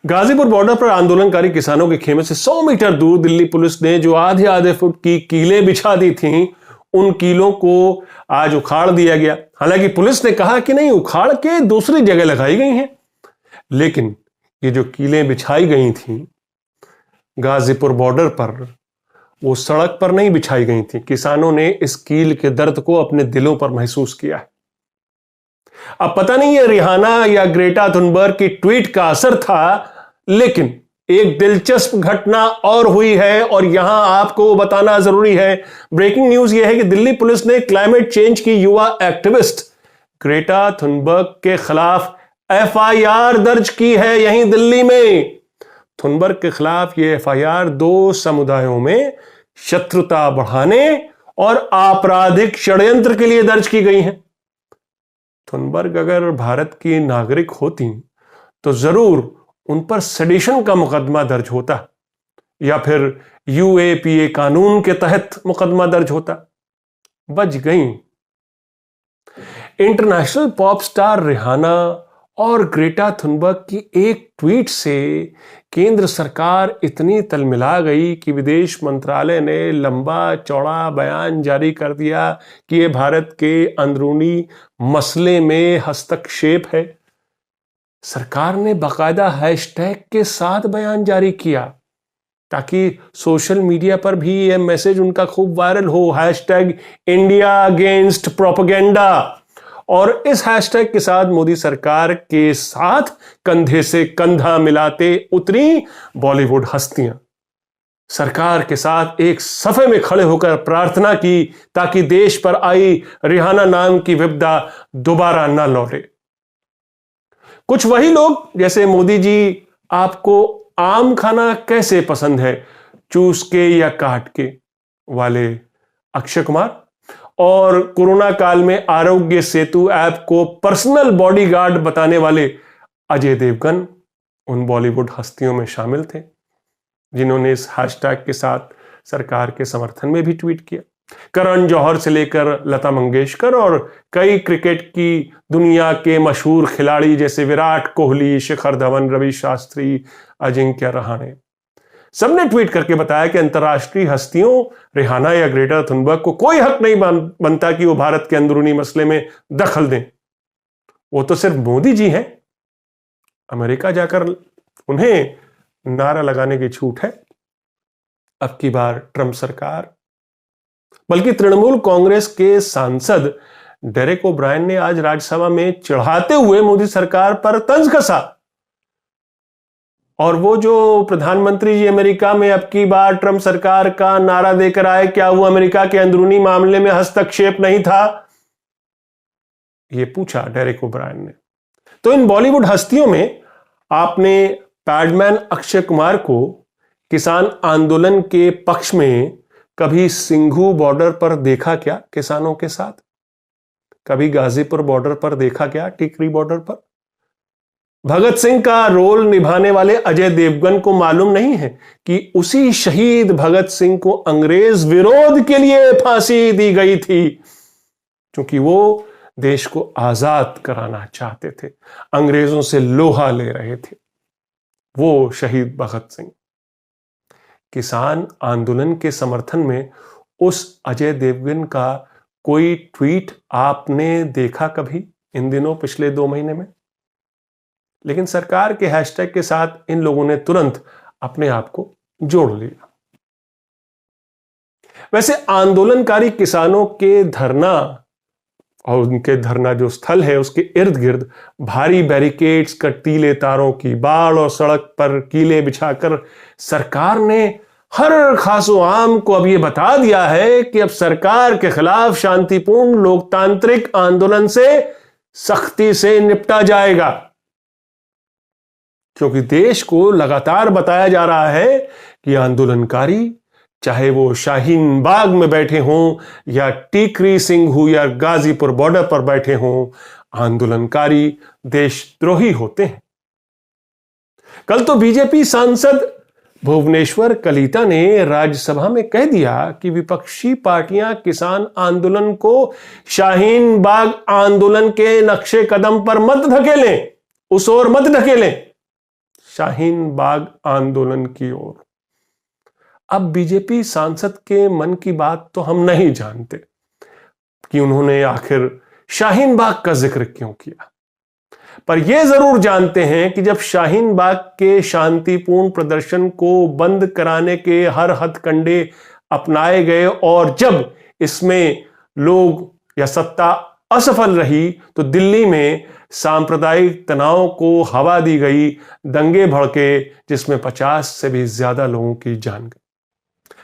Ghazipur border पर आंदोलनकारी किसानों के खेमे से 100 मीटर दूर दिल्ली पुलिस ने जो आधे आधे फुट की कीलें बिछा दी थीं, उन कीलों को आज उखाड़ दिया गया। हालांकि पुलिस ने कहा कि नहीं, उखाड़ के दूसरी जगह लगाई गई हैं, लेकिन ये जो कीलें बिछाई गई थीं गाजीपुर बॉर्डर पर, वो सड़क पर नहीं बिछाई गई थी। किसानों ने इस कील के दर्द को अपने दिलों पर महसूस किया है। अब पता नहीं है रिहाना या ग्रेटा थुनबर्ग की ट्वीट का असर था, लेकिन एक दिलचस्प घटना और हुई है और यहां आपको बताना जरूरी है। ब्रेकिंग न्यूज यह है कि दिल्ली पुलिस ने क्लाइमेट चेंज की युवा एक्टिविस्ट ग्रेटा थुनबर्ग के खिलाफ एफआईआर दर्ज की है यहीं दिल्ली में। थुनबर्ग के खिलाफ यह एफआईआर 2 समुदायों में शत्रुता बढ़ाने और आपराधिक षड्यंत्र के लिए दर्ज की गई है। थुनबर्ग अगर भारत की नागरिक होती तो जरूर उन पर सेडिशन का मुकदमा दर्ज होता या फिर यूएपीए कानून के तहत मुकदमा दर्ज होता। बच गई। इंटरनेशनल पॉप स्टार रिहाना और ग्रेटा थुनबर्ग की एक ट्वीट से केंद्र सरकार इतनी तलमिला गई कि विदेश मंत्रालय ने लंबा चौड़ा बयान जारी कर दिया कि यह भारत के अंदरूनी मसले में हस्तक्षेप है। सरकार ने बाकायदा हैशटैग के साथ बयान जारी किया ताकि सोशल मीडिया पर भी यह मैसेज उनका खूब वायरल हो, हैशटैग इंडिया अगेंस्ट प्रोपेगेंडा। और इस हैशटैग के साथ मोदी सरकार के साथ कंधे से कंधा मिलाते उतरी बॉलीवुड हस्तियां सरकार के साथ एक सफे में खड़े होकर प्रार्थना की ताकि देश पर आई रिहाना नाम की विपदा दोबारा न लौटे। कुछ वही लोग जैसे मोदी जी, आपको आम खाना कैसे पसंद है, चूस के या काट के वाले अक्षय कुमार, और कोरोना काल में आरोग्य सेतु ऐप को पर्सनल बॉडीगार्ड बताने वाले अजय देवगन उन बॉलीवुड हस्तियों में शामिल थे जिन्होंने इस हैशटैग के साथ सरकार के समर्थन में भी ट्वीट किया। करण जौहर से लेकर लता मंगेशकर और कई क्रिकेट की दुनिया के मशहूर खिलाड़ी जैसे विराट कोहली, शिखर धवन, रवि शास्त्री, अजिंक्य रहाणे, सबने ट्वीट करके बताया कि अंतर्राष्ट्रीय हस्तियों रिहाना या ग्रेटा थुनबर्ग को कोई हक नहीं बनता कि वो भारत के अंदरूनी मसले में दखल दें। वो तो सिर्फ मोदी जी हैं। अमेरिका जाकर उन्हें नारा लगाने की छूट है। अब की बार ट्रंप सरकार, बल्कि तृणमूल कांग्रेस के सांसद डेरेक ओब्रायन ने आज राज्यसभा में चिढ़ाते हुए मोदी सरकार पर तंज कसा। और वो जो प्रधानमंत्री जी अमेरिका में अब की बार ट्रंप सरकार का नारा देकर आए, क्या वो अमेरिका के अंदरूनी मामले में हस्तक्षेप नहीं था, ये पूछा डेरेक ओब्रायन ने। तो इन बॉलीवुड हस्तियों में आपने पैडमैन अक्षय कुमार को किसान आंदोलन के पक्ष में कभी सिंघू बॉर्डर पर देखा क्या किसानों के साथ? कभी गाजीपुर बॉर्डर पर देखा क्या, टिकरी बॉर्डर पर? भगत सिंह का रोल निभाने वाले अजय देवगन को मालूम नहीं है कि उसी शहीद भगत सिंह को अंग्रेज विरोध के लिए फांसी दी गई थी, क्योंकि वो देश को आजाद कराना चाहते थे, अंग्रेजों से लोहा ले रहे थे। वो शहीद भगत सिंह। किसान आंदोलन के समर्थन में उस अजय देवगन का कोई ट्वीट आपने देखा कभी इन दिनों, पिछले 2 महीने में? लेकिन सरकार के हैशटैग के साथ इन लोगों ने तुरंत अपने आप को जोड़ लिया। वैसे आंदोलनकारी किसानों के धरना और उनके धरना जो स्थल है उसके इर्द गिर्द भारी बैरिकेड्स, कटीले तारों की बाड़ और सड़क पर कीले बिछाकर सरकार ने हर खासो आम को अब यह बता दिया है कि अब सरकार के खिलाफ शांतिपूर्ण लोकतांत्रिक आंदोलन से सख्ती से निपटा जाएगा, क्योंकि देश को लगातार बताया जा रहा है कि आंदोलनकारी, चाहे वो शाहीन बाग में बैठे हों या टीकरी सिंघू या गाजीपुर बॉर्डर पर बैठे हों, आंदोलनकारी देशद्रोही होते हैं। कल तो बीजेपी सांसद भुवनेश्वर कलिता ने राज्यसभा में कह दिया कि विपक्षी पार्टियां किसान आंदोलन को शाहीन बाग आंदोलन के नक्शे कदम पर मत धकेलें, उस ओर मत धकेलें। शाहीन बाग आंदोलन की ओर। अब बीजेपी सांसद के मन की बात तो हम नहीं जानते कि उन्होंने आखिर शाहीन बाग का जिक्र क्यों किया, पर यह जरूर जानते हैं कि जब शाहीन बाग के शांतिपूर्ण प्रदर्शन को बंद कराने के हर हथकंडे अपनाए गए और जब इसमें लोग या सत्ता असफल रही तो दिल्ली में सांप्रदायिक तनाव को हवा दी गई, दंगे भड़के जिसमें 50 से भी ज्यादा लोगों की जान गई।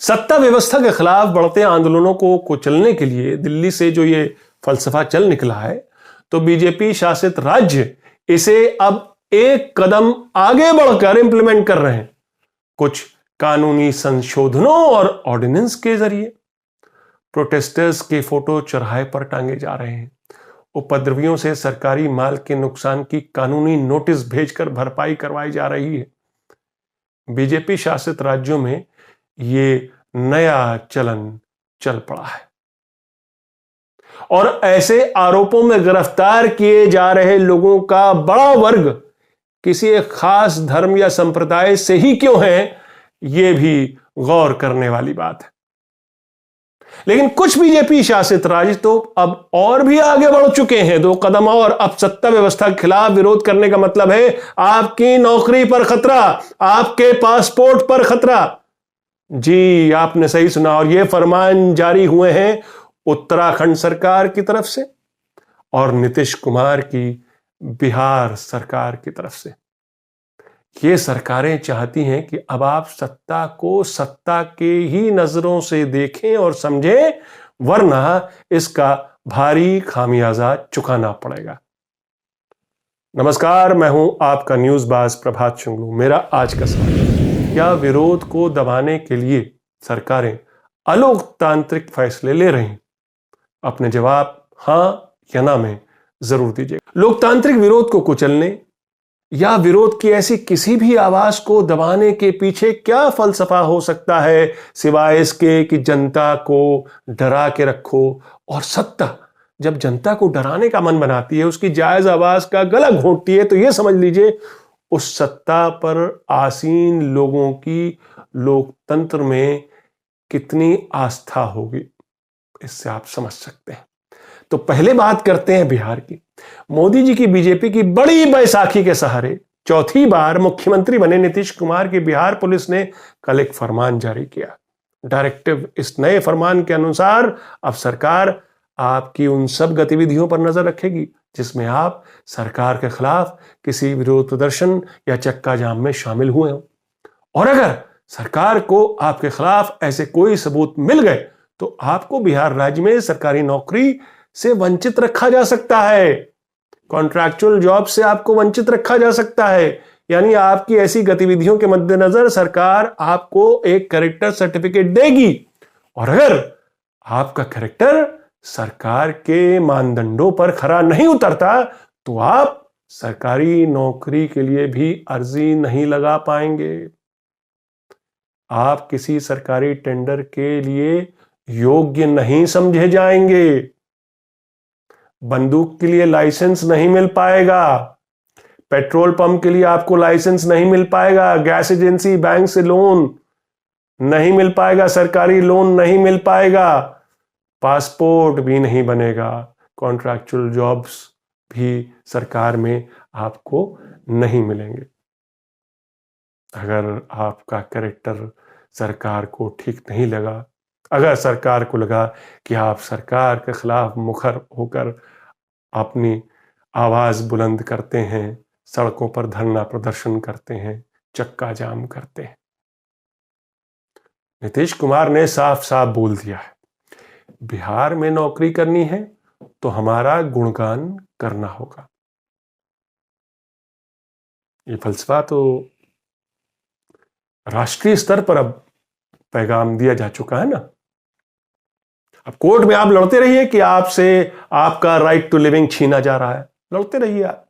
सत्ता व्यवस्था के खिलाफ बढ़ते आंदोलनों को कुचलने के लिए दिल्ली से जो ये फलसफा चल निकला है, तो बीजेपी शासित राज्य इसे अब एक कदम आगे बढ़कर इंप्लीमेंट कर रहे हैं, कुछ कानूनी संशोधनों और ऑर्डिनेंस के जरिए। प्रोटेस्टर्स के फोटो चौराहे पर टांगे जा रहे हैं, उपद्रवियों से सरकारी माल के नुकसान की कानूनी नोटिस भेजकर भरपाई करवाई जा रही है। बीजेपी शासित राज्यों में ये नया चलन चल पड़ा है और ऐसे आरोपों में गिरफ्तार किए जा रहे लोगों का बड़ा वर्ग किसी एक खास धर्म या संप्रदाय से ही क्यों है, यह भी गौर करने वाली बात है। लेकिन कुछ बीजेपी शासित राज्य तो अब और भी आगे बढ़ चुके हैं, 2 कदम और। अब सत्ता व्यवस्था के खिलाफ विरोध करने का मतलब है आपकी नौकरी पर खतरा, आपके पासपोर्ट पर खतरा। जी, आपने सही सुना, और ये फरमान जारी हुए हैं उत्तराखंड सरकार की तरफ से और नीतीश कुमार की बिहार सरकार की तरफ से। ये सरकारें चाहती हैं कि अब आप सत्ता को सत्ता के ही नजरों से देखें और समझें, वरना इसका भारी खामियाजा चुकाना पड़ेगा। नमस्कार, मैं हूं आपका न्यूज़बाज प्रभात शुंगलू। मेरा आज का सवाल, क्या विरोध को दबाने के लिए सरकारें अलोकतांत्रिक फैसले ले रही हैं? अपने जवाब हां या ना में जरूर दीजिए। लोकतांत्रिक विरोध को कुचलने या विरोध की ऐसी किसी भी आवाज को दबाने के पीछे क्या फलसफा हो सकता है, सिवाय इसके कि जनता को डरा के रखो। और सत्ता जब जनता को डराने का मन बनाती है, उसकी जायज आवाज का गला घोंटती है, तो यह समझ लीजिए उस सत्ता पर आसीन लोगों की लोकतंत्र में कितनी आस्था होगी, इससे आप समझ सकते हैं। तो पहले बात करते हैं बिहार की। मोदी जी की बीजेपी की बड़ी बैसाखी के सहारे चौथी बार मुख्यमंत्री बने नीतीश कुमार की बिहार पुलिस ने कल एक फरमान जारी किया, डायरेक्टिव। इस नए फरमान के अनुसार अब सरकार आपकी उन सब गतिविधियों पर नजर रखेगी जिसमें आप सरकार के खिलाफ किसी विरोध प्रदर्शन या चक्का जाम में शामिल हुए हो, और अगर सरकार को आपके खिलाफ ऐसे कोई सबूत मिल गए तो आपको बिहार राज्य में सरकारी नौकरी से वंचित रखा जा सकता है, कॉन्ट्रैक्चुअल जॉब से आपको वंचित रखा जा सकता है। यानी आपकी ऐसी गतिविधियों के मद्देनजर सरकार आपको एक कैरेक्टर सर्टिफिकेट देगी, और अगर आपका कैरेक्टर सरकार के मानदंडों पर खरा नहीं उतरता तो आप सरकारी नौकरी के लिए भी अर्जी नहीं लगा पाएंगे। आप किसी सरकारी टेंडर के लिए योग्य नहीं समझे जाएंगे, बंदूक के लिए लाइसेंस नहीं मिल पाएगा, पेट्रोल पंप के लिए आपको लाइसेंस नहीं मिल पाएगा, गैस एजेंसी बैंक से लोन नहीं मिल पाएगा, सरकारी लोन नहीं मिल पाएगा, पासपोर्ट भी नहीं बनेगा, कॉन्ट्रैक्चुअल जॉब्स भी सरकार में आपको नहीं मिलेंगे। अगर आपका कैरेक्टर सरकार को ठीक नहीं लगा, अगर सरकार को लगा कि आप सरकार के खिलाफ मुखर होकर अपनी आवाज बुलंद करते हैं, सड़कों पर धरना प्रदर्शन करते हैं, चक्का जाम करते हैं, नीतीश कुमार ने साफ साफ बोल दिया है, बिहार में नौकरी करनी है तो हमारा गुणगान करना होगा। ये फलसफा तो राष्ट्रीय स्तर पर अब पैगाम दिया जा चुका है ना। अब कोर्ट में आप लड़ते रहिए कि आपसे आपका राइट टू लिविंग छीना जा रहा है, लड़ते रहिए आप।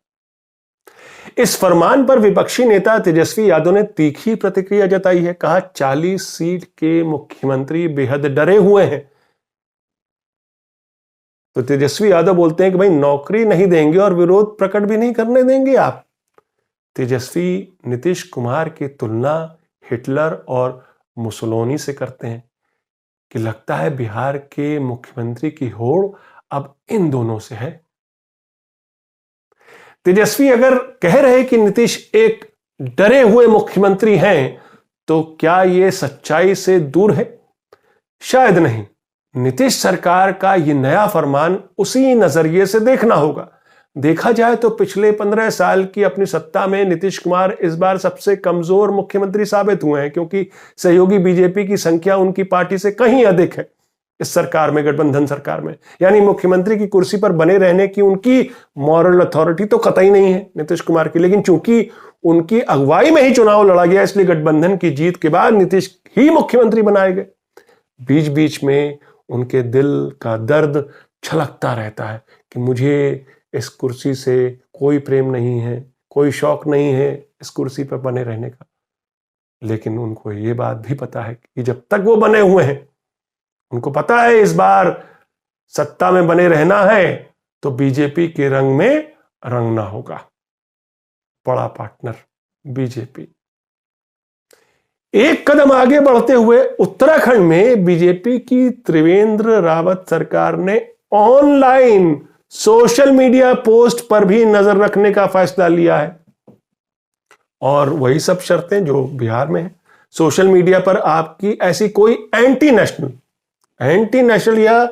इस फरमान पर विपक्षी नेता तेजस्वी यादव ने तीखी प्रतिक्रिया जताई है। कहा 40 सीट के मुख्यमंत्री बेहद डरे हुए हैं। तो तेजस्वी यादव बोलते हैं कि भाई नौकरी नहीं देंगे और विरोध प्रकट भी नहीं करने देंगे आप, तेजस्वी नीतीश कुमार की तुलना हिटलर और मुसोलिनी से करते हैं कि लगता है बिहार के मुख्यमंत्री की होड़ अब इन दोनों से है। तेजस्वी अगर कह रहे कि नीतीश एक डरे हुए मुख्यमंत्री हैं, तो क्या यह सच्चाई से दूर है? शायद नहीं। नीतीश सरकार का यह नया फरमान उसी नजरिए से देखना होगा। देखा जाए तो पिछले 15 साल की अपनी सत्ता में नीतीश कुमार इस बार सबसे कमजोर मुख्यमंत्री साबित हुए हैं, क्योंकि सहयोगी बीजेपी की संख्या उनकी पार्टी से कहीं अधिक है इस सरकार में, गठबंधन सरकार में। यानी मुख्यमंत्री की कुर्सी पर बने रहने की उनकी मॉरल अथॉरिटी तो कतई नहीं है नीतीश कुमार की, लेकिन चूंकि उनकी अगुवाई में ही चुनाव लड़ा गया, इसलिए गठबंधन की जीत के बाद नीतीश ही मुख्यमंत्री बनाए गए। बीच बीच में उनके दिल का दर्द छलकता रहता है कि मुझे इस कुर्सी से कोई प्रेम नहीं है, कोई शौक नहीं है इस कुर्सी पर बने रहने का। लेकिन उनको ये बात भी पता है कि जब तक वो बने हुए हैं, उनको पता है इस बार सत्ता में बने रहना है तो बीजेपी के रंग में रंगना होगा। बड़ा पार्टनर बीजेपी। एक कदम आगे बढ़ते हुए उत्तराखंड में बीजेपी की त्रिवेंद्र रावत सरकार ने ऑनलाइन सोशल मीडिया पोस्ट पर भी नजर रखने का फैसला लिया है, और वही सब शर्तें जो बिहार में है। सोशल मीडिया पर आपकी ऐसी कोई एंटी नेशनल या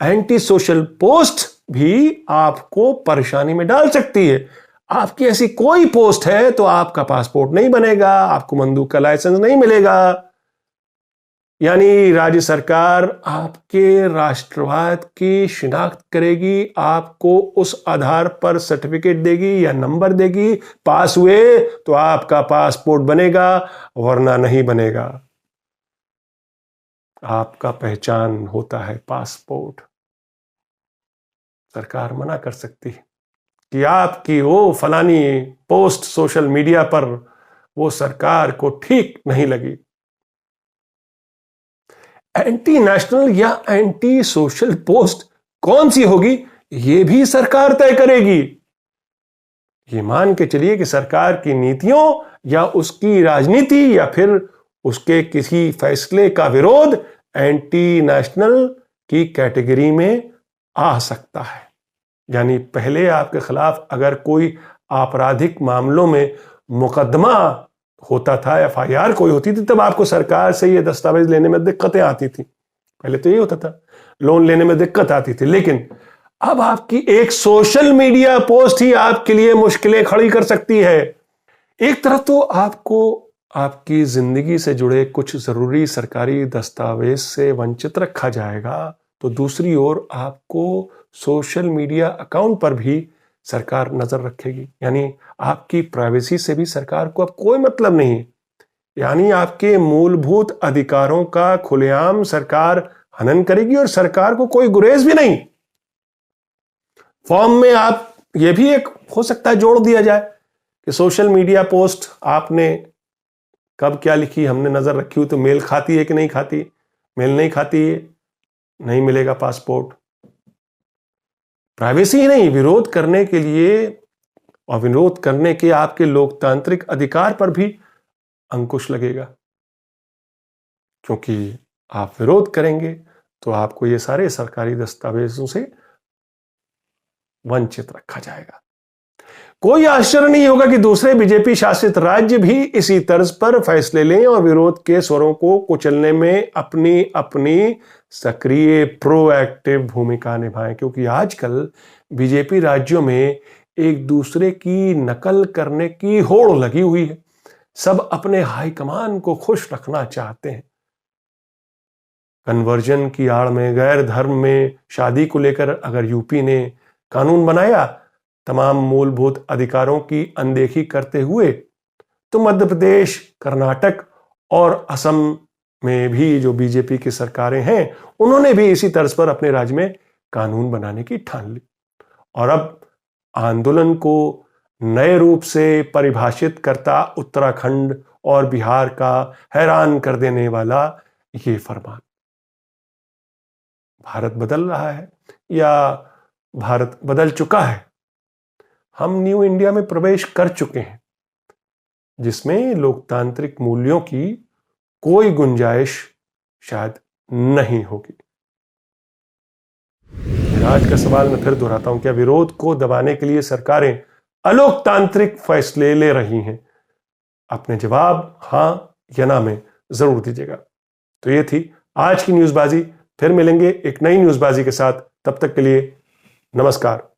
एंटी सोशल पोस्ट भी आपको परेशानी में डाल सकती है। आपकी ऐसी कोई पोस्ट है तो आपका पासपोर्ट नहीं बनेगा, आपको बंदूक का लाइसेंस नहीं मिलेगा। यानी राज्य सरकार आपके राष्ट्रवाद की शिनाख्त करेगी, आपको उस आधार पर सर्टिफिकेट देगी या नंबर देगी। पास हुए तो आपका पासपोर्ट बनेगा, वरना नहीं बनेगा। आपका पहचान होता है पासपोर्ट। सरकार मना कर सकती है कि आपकी वो फलानी पोस्ट सोशल मीडिया पर वो सरकार को ठीक नहीं लगी। एंटी नेशनल या एंटी सोशल पोस्ट कौन सी होगी, यह भी सरकार तय करेगी। ये मान के चलिए कि सरकार की नीतियों या उसकी राजनीति या फिर उसके किसी फैसले का विरोध एंटी नेशनल की कैटेगरी में आ सकता है। यानी पहले आपके खिलाफ अगर कोई आपराधिक मामलों में मुकदमा होता था, एफआईआर कोई होती थी, तब आपको सरकार से ये दस्तावेज लेने में दिक्कतें आती थी। पहले तो ये होता था, लोन लेने में दिक्कत आती थी। लेकिन अब आपकी एक सोशल मीडिया पोस्ट ही आपके लिए मुश्किलें खड़ी कर सकती है। एक तरफ तो आपको आपकी जिंदगी से जुड़े कुछ जरूरी सरकारी दस्तावेज से वंचित रखा जाएगा, तो दूसरी ओर आपको सोशल मीडिया अकाउंट पर भी सरकार नजर रखेगी। यानी आपकी प्राइवेसी से भी सरकार को अब कोई मतलब नहीं। यानी आपके मूलभूत अधिकारों का खुलेआम सरकार हनन करेगी और सरकार को कोई गुरेज भी नहीं। फॉर्म में आप ये भी एक हो सकता है जोड़ दिया जाए कि सोशल मीडिया पोस्ट आपने कब क्या लिखी हमने नजर रखी हुई, तो मेल खाती है कि नहीं खाती। मेल नहीं खाती है, नहीं मिलेगा पासपोर्ट। प्राइवेसी ही नहीं, विरोध करने के लिए और विरोध करने के आपके लोकतांत्रिक अधिकार पर भी अंकुश लगेगा, क्योंकि आप विरोध करेंगे तो आपको ये सारे सरकारी दस्तावेजों से वंचित रखा जाएगा। कोई आश्चर्य नहीं होगा कि दूसरे बीजेपी शासित राज्य भी इसी तर्ज पर फैसले लें और विरोध के स्वरों को कुचलने में अपनी अपनी सक्रिय प्रोएक्टिव भूमिका निभाएं, क्योंकि आजकल बीजेपी राज्यों में एक दूसरे की नकल करने की होड़ लगी हुई है। सब अपने हाईकमान को खुश रखना चाहते हैं। कन्वर्जन की आड़ में, गैर धर्म में शादी को लेकर अगर यूपी ने कानून बनाया तमाम मूलभूत अधिकारों की अनदेखी करते हुए, तो मध्य प्रदेश, कर्नाटक और असम में भी जो बीजेपी की सरकारें हैं, उन्होंने भी इसी तर्ज पर अपने राज्य में कानून बनाने की ठान ली। और अब आंदोलन को नए रूप से परिभाषित करता उत्तराखंड और बिहार का हैरान कर देने वाला ये फरमान। भारत बदल रहा है या भारत बदल चुका है? हम न्यू इंडिया में प्रवेश कर चुके हैं। जिसमें लोकतांत्रिक मूल्यों की कोई गुंजाइश शायद नहीं होगी। आज का सवाल मैं फिर दोहराता हूं, क्या विरोध को दबाने के लिए सरकारें अलोकतांत्रिक फैसले ले रही हैं? अपने जवाब हां या ना में जरूर दीजिएगा। तो ये थी आज की न्यूज़बाजी। फिर मिलेंगे एक नई न्यूज़बाजी के साथ। तब तक के लिए नमस्कार।